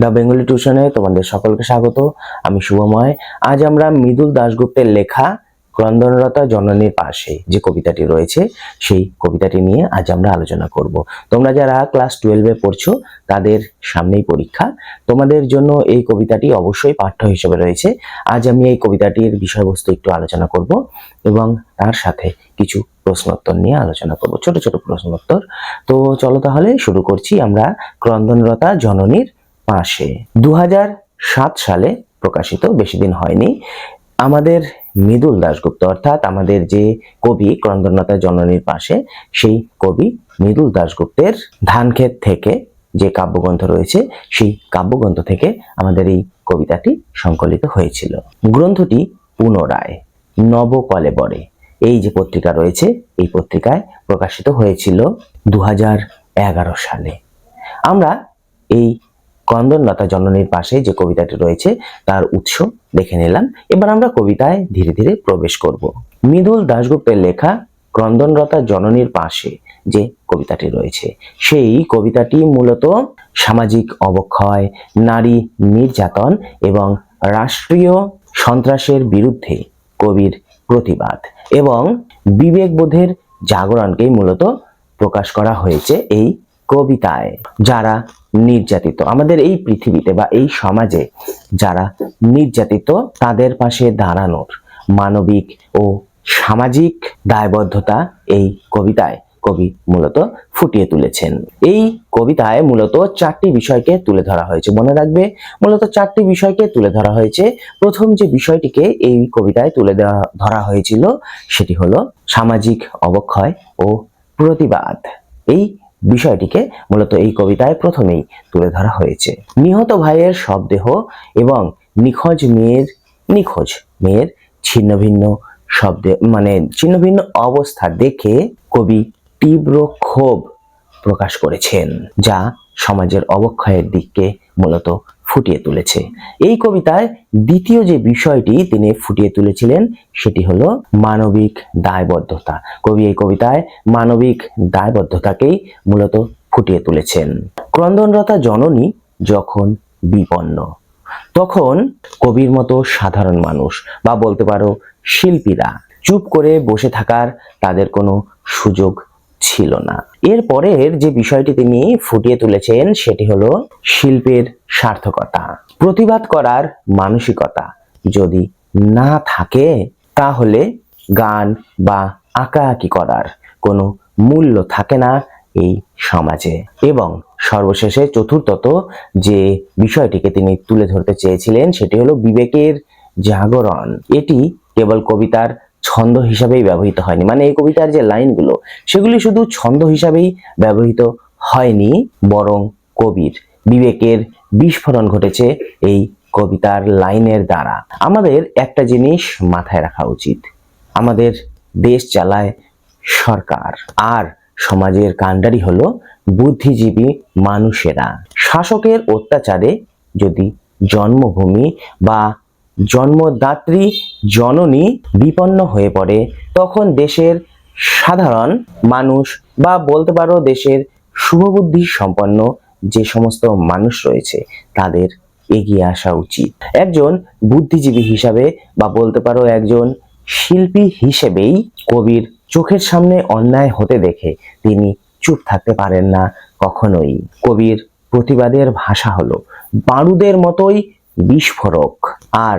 The Bengali টিউশনে তোমাদের সকলকে স্বাগত। আমি শুভময়। আজ আমরা মৃদুল দাশগুপ্তের লেখা ক্রন্দনরতা জননীর পাশে যে কবিতাটি রয়েছে সেই কবিতাটি নিয়ে আজ আমরা আলোচনা করব। তোমরা যারা ক্লাস 12-এ পড়ছো তাদের সামনেই পরীক্ষা, তোমাদের জন্য এই কবিতাটি অবশ্যই পাঠ্য হিসেবে রয়েছে। আজ আমি এই কবিতাটির বিষয়বস্তু একটু আলোচনা করব এবং তার সাথে কিছু প্রশ্নোত্তর নিয়ে আলোচনা করব, ছোট ছোট প্রশ্নোত্তর। তো চলো তাহলে শুরু করছি আমরা ক্রন্দনরতা জননীর পাশে। 2007 সালে প্রকাশিত, বেশি দিন হয়নি। আমাদের মৃদুল দাশগুপ্ত অর্থাৎ আমাদের যে কবি ক্রন্দনরতা জননীর পাশে, সেই কবি মৃদুল দাশগুপ্তের ধানক্ষেত থেকে যে কাব্যগ্রন্থ রয়েছে সেই কাব্যগ্রন্থ থেকে আমাদের এই কবিতাটি সংকলিত হয়েছিল। গ্রন্থটি পুনরায় নবকলেবরে এই যে পত্রিকা রয়েছে এই পত্রিকায় প্রকাশিত হয়েছিল 2011 সালে। আমরা এই ক্রন্দনরতা জননীর পাশে যে কবিতাটি রয়েছে তার উৎস দেখে নিলাম। এবার আমরা কবিতায় ধীরে ধীরে প্রবেশ করব। মৃদুল দাশগুপ্তের লেখা ক্রন্দনরতা জননীর পাশে যে কবিতাটি রয়েছে সেই কবিতাটি মূলত সামাজিক অবক্ষয়, নারী নির্যাতন এবং রাষ্ট্রীয় সন্ত্রাসের বিরুদ্ধে কবির প্রতিবাদ এবং বিবেকবোধের জাগরণকেই মূলত প্রকাশ করা হয়েছে এই কবিতায়। যারা নির্যাতিত, আমাদের এই পৃথিবীতে বা এই সমাজে যারা নির্যাতিত তাদের পাশে দাঁড়ানোর মানবিক ও সামাজিক দায়বদ্ধতা এই কবিতায় কবি মূলত ফুটিয়ে তুলেছেন। এই কবিতায় মূলত 4টি বিষয়কে তুলে ধরা হয়েছে। মনে রাখবে, মূলত 4টি বিষয়কে তুলে ধরা হয়েছে। প্রথম যে বিষয়টিকে এই কবিতায় তুলে ধরা হয়েছিল সেটি হলো সামাজিক অবক্ষয় ও প্রতিবাদ। এই বিষয়টিকে মূলত এই কবিতায় প্রথমেই তুলে ধরা হয়েছে। নিহত ভাইয়ের শবদেহ এবং নিখোঁজ মেয়ের ছিন্ন ভিন্ন অবস্থা দেখে কবি তীব্র ক্ষোভ প্রকাশ করেছেন, যা সমাজের অবক্ষয়ের দিককে মূলত ফুটিয়ে তুলেছে। এই কবিতায় দ্বিতীয় যে বিষয়টি তিনি ফুটিয়ে তুলেছিলেন সেটি হলো মানবিক দায়বদ্ধতা। কবি এই কবিতায় মানবিক দায়বদ্ধতাকেই মূলত ফুটিয়ে তুলেছেন। ক্রন্দনরতা জননী যখন বিপন্ন, তখন কবির মতো সাধারণ মানুষ বা বলতে পারো শিল্পীরা চুপ করে বসে থাকার তাদের কোনো সুযোগ ছিল না। এরপরের যে বিষয়টি তিনি ফুটিয়ে তুলেছেন সেটি হলো শিল্পের সার্থকতা। প্রতিবাদ করার মানসিকতা যদি না থাকে তাহলে গান বা আঁকাআঁকি করার কোনো মূল্য থাকে না এই সমাজে। এবং সর্বশেষে চতুর্থত যে বিষয়টিকে তিনি তুলে ধরতে চেয়েছিলেন সেটি হলো বিবেকের জাগরণ। এটি কেবল কবিতার ছন্দ হিসাবেই ব্যবহৃত হয়নি, মানে এই কবিতার যে লাইনগুলো সেগুলি শুধু ছন্দ হিসাবেই ব্যবহৃত হয়নি, বরং কবির বিবেকের বিস্ফোরণ ঘটেছে এই কবিতার লাইনের দ্বারা। আমাদের একটা জিনিস মাথায় রাখা উচিত, আমাদের দেশ চালায় সরকার আর সমাজের কাণ্ডারি হলো বুদ্ধিজীবী মানুষেরা। শাসকের অত্যাচারে যদি জন্মভূমি বা জন্মদাত্রী জননী বিপন্ন হয়ে পড়ে, তখন দেশের সাধারণ মানুষ বা বলতে পারো দেশের শুভবুদ্ধি সম্পন্ন যে সমস্ত মানুষ রয়েছে তাদের এগিয়ে আসা উচিত। একজন বুদ্ধিজীবী হিসাবে বা বলতে পারো একজন শিল্পী হিসেবেই কবির চোখের সামনে অন্যায় হতে দেখে তিনি চুপ থাকতে পারেন না কখনোই। কবির প্রতিবাদের ভাষা হলো বারুদের মতোই বিস্ফোরক, আর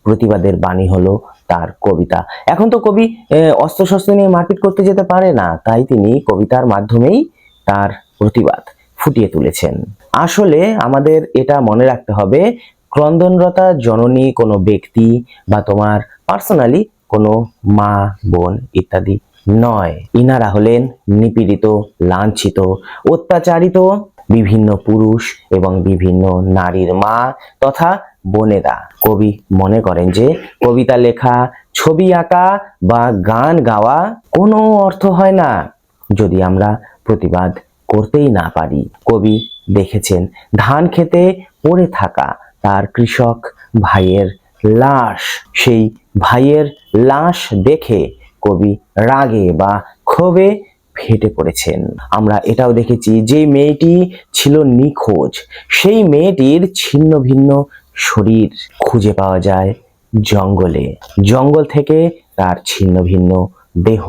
প্রতিবাদের বাণী হলো তার কবিতা। এখন তো কবি অস্ত্রশস্ত্র নিয়ে মারপিট করতে যেতে পারে না, তাই তিনি কবিতার মাধ্যমেই তার প্রতিবাদ ফুটিয়ে তুলেছেন। আসলে আমাদের এটা মনে রাখতে হবে, ক্রন্দনরতা জননী কোনো ব্যক্তি বা তোমার পার্সোনালি কোনো মা বোন ইত্যাদি নয়। ইনারা হলেন নিপীড়িত, লাঞ্ছিত, অত্যাচারিত বিভিন্ন পুরুষ এবং বিভিন্ন নারীর মা তথা বোনেরা। কবি মনে করেন যে কবিতা লেখা, ছবি আঁকা বা গান গাওয়া কোনো অর্থ হয় না যদি আমরা প্রতিবাদ করতেই না পারি। কবি দেখেছেন ধান খেতে পড়ে থাকা তার কৃষক ভাইয়ের লাশ, সেই ভাইয়ের লাশ দেখে কবি রাগে বা ক্ষোভে ফেটে পড়েছেন। আমরা এটাও দেখেছি যে মেয়েটি ছিল নিখোঁজ, সেই মেয়েটির ছিন্ন ভিন্ন শরীর খুঁজে পাওয়া যায় জঙ্গলে। জঙ্গল থেকে তার ছিন্ন ভিন্ন দেহ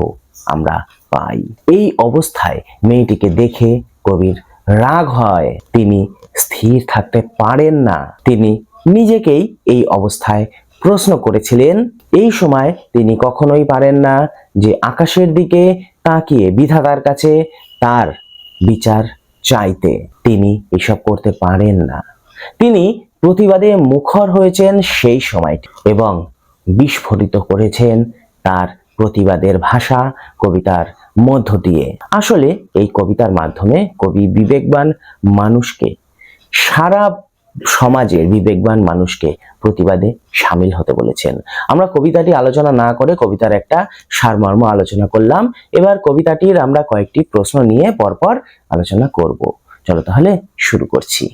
আমরা পাই। এই অবস্থায় মেয়েটিকে দেখে কবির রাগ হয়। তিনি স্থির থাকতে পারেন না। তিনি নিজেকেই এই অবস্থায় প্রশ্ন করেছিলেন। এই সময় তিনি কখনোই পারেন না যে আকাশের দিকে তাকিয়ে বিধাতার কাছে তার বিচার চাইতে। তিনি এসব করতে পারেন না। তিনি প্রতিবাদে মুখর হয়েছেন সেই সময়টি এবং বিস্ফোরিত করেছেন তার প্রতিবাদের ভাষা কবিতার মধ্য দিয়ে। আসলে এই কবিতার মাধ্যমে কবি বিবেকবান মানুষকে, সারা সমাজের বিবেকবান মানুষকে প্রতিবাদে সামিল হতে বলেছেন। আমরা কবিতাটি আলোচনা না করে কবিতার একটা সারমর্ম আলোচনা করলাম। এবার কবিতাটির আমরা কয়েকটি প্রশ্ন নিয়ে পরপর আলোচনা করব। চলো তাহলে শুরু করছি।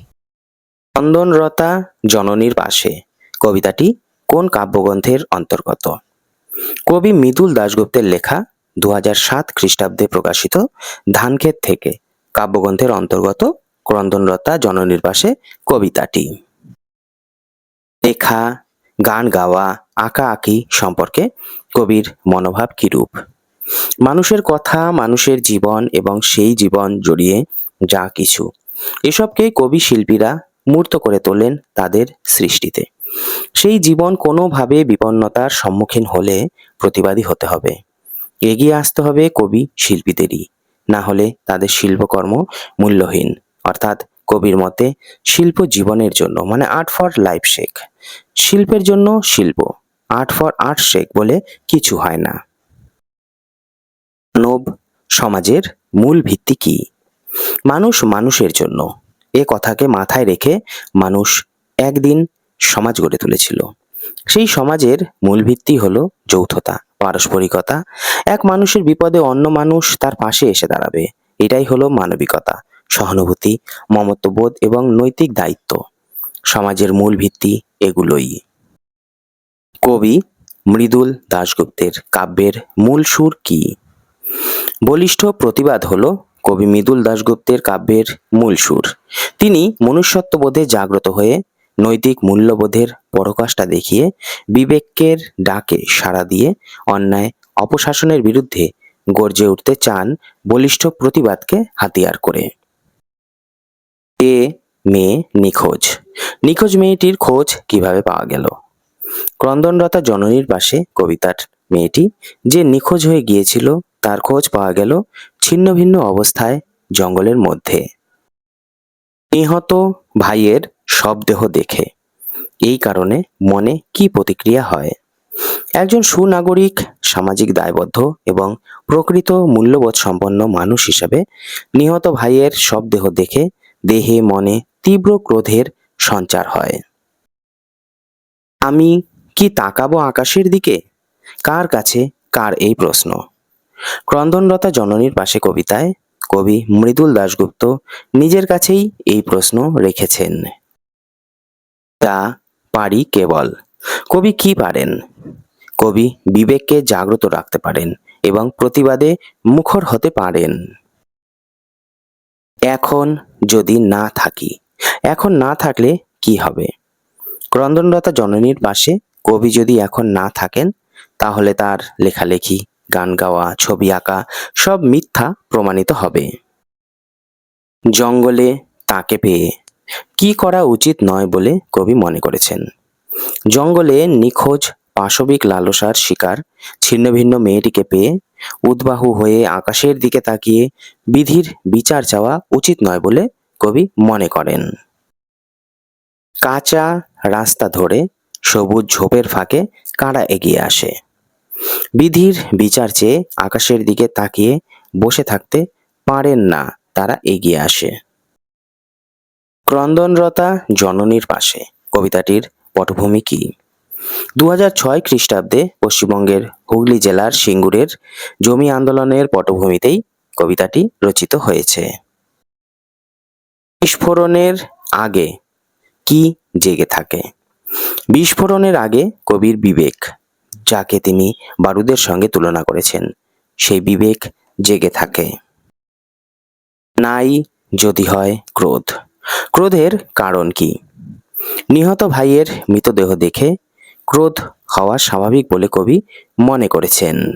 চন্দনরতা জননীর পাশে কবিতাটি কোন কাব্যগ্রন্থের অন্তর্গত? কবি মৃদুল দাশগুপ্তের লেখা 2007 খ্রিস্টাব্দে প্রকাশিত ধানক্ষেত থেকে কাব্যগ্রন্থের অন্তর্গত ক্রন্দনরতা জননীর পাশে কবিতাটি। লেখা, গান গাওয়া, আঁকা আঁকি সম্পর্কে কবির মনোভাব কিরূপ? মানুষের কথা, মানুষের জীবন এবং সেই জীবন জড়িয়ে যা কিছু, এসবকে কবি শিল্পীরা মূর্ত করে তোলেন তাদের সৃষ্টিতে। সেই জীবন কোনোভাবে বিপন্নতার সম্মুখীন হলে প্রতিবাদী হতে হবে। এগিয়ে আসতে হবে কবি শিল্পীদেরই, না হলে তাদের শিল্পকর্ম মূল্যহীন। অর্থাৎ কবির মতে শিল্প জীবনের জন্য, মানে আর্ট ফর লাইফ শেখ। শিল্পের জন্য শিল্প, আর্ট ফর আর্ট শেখ বলে কিছু হয় না। মানব সমাজের মূল ভিত্তি কি? মানুষ মানুষের জন্য, এ কথাকে মাথায় রেখে মানুষ একদিন সমাজ গড়ে তুলেছিল। সেই সমাজের মূল ভিত্তি হলো যৌথতা, পারস্পরিকতা। এক মানুষের বিপদে অন্য মানুষ তার পাশে এসে দাঁড়াবে, এটাই হলো মানবিকতা, সহানুভূতি, মমত্ববোধ এবং নৈতিক দায়িত্ব। সমাজের মূল ভিত্তি এগুলোই। কবি মৃদুল দাশগুপ্তের কাব্যের মূল সুর কি? বলিষ্ঠ প্রতিবাদ হলো কবি মৃদুল দাশগুপ্তের কাব্যের মূল সুর। তিনি মনুষ্যত্ববোধে জাগ্রত হয়ে নৈতিক মূল্যবোধের পরাকাষ্ঠা দেখিয়ে বিবেকের ডাকে সাড়া দিয়ে অন্যায় অপশাসনের বিরুদ্ধে গর্জে উঠতে চান বলিষ্ঠ প্রতিবাদকে হাতিয়ার করে। এ মেয়ে নিখোঁজ। নিখোঁজ মেয়েটির খোঁজ কিভাবে পাওয়া গেল? ক্রন্দনরতা জননীর পাশে কবিতার মেয়েটি যে নিখোঁজ হয়ে গিয়েছিল তার খোঁজ পাওয়া গেল ছিন্ন ভিন্ন অবস্থায় জঙ্গলের মধ্যে। নিহত ভাইয়ের শবদেহ দেখে এই কারণে মনে কি প্রতিক্রিয়া হয়? একজন সুনাগরিক, সামাজিক দায়বদ্ধ এবং প্রকৃত মূল্যবোধ সম্পন্ন মানুষ হিসেবে নিহত ভাইয়ের শবদেহ দেখে দেহে মনে তীব্র ক্রোধের সঞ্চার হয়। আমি কি তাকাবো আকাশের দিকে? কার কাছে কার এই প্রশ্ন? ক্রন্দনরতা জননীর পাশে কবিতায় কবি মৃদুল দাশগুপ্ত নিজের কাছেই এই প্রশ্ন রেখেছেন। তা পারি কেবল। কবি কি পারেন? কবি বিবেককে জাগ্রত রাখতে পারেন এবং প্রতিবাদে মুখর হতে পারেন। এখন যদি না থাকি, এখন না থাকলে কি হবে? ক্রন্দনরতা জননীর পাশে কবি যদি এখন না থাকেন, তাহলে তার লেখালেখি, গান গাওয়া, ছবি আঁকা সব মিথ্যা প্রমাণিত হবে। জঙ্গলে তাকে পেয়ে কি করা উচিত নয় বলে কবি মনে করেছেন? জঙ্গলে নিখোঁজ, পাশবিক লালসার শিকার ছিন্নভিন্ন মেয়েটিকে পেয়ে উদ্বাহু হয়ে আকাশের দিকে তাকিয়ে বিধির বিচার চাওয়া উচিত নয় বলে কবি মনে করেন। কাঁচা রাস্তা ধরে সবুজ ঝোপের ফাঁকে কারা এগিয়ে আসে? বিধির বিচার চেয়ে আকাশের দিকে তাকিয়ে বসে থাকতে পারেন না, তারা এগিয়ে আসে। ক্রন্দনরতা জননীর পাশে কবিতাটির পটভূমি কি? 2006 খ্রিস্টাব্দে পশ্চিমবঙ্গের হুগলি জেলার সিঙ্গুরের জমি আন্দোলনের পটভূমিতেই কবিতাটি রচিত হয়েছে। বিস্ফোরণের আগে কি জেগে থাকে? বিস্ফোরণের আগে কবির বিবেক, যাকে তিনি বারুদের সঙ্গে তুলনা করেছেন, সেই বিবেক জেগে থাকে। নাই যদি হয় ক্রোধ। ক্রোধের কারণ কি? নিহত ভাইয়ের মৃতদেহ দেখে ক্রোধ হওয়া স্বাভাবিক বলে কবি মনে করেছেন।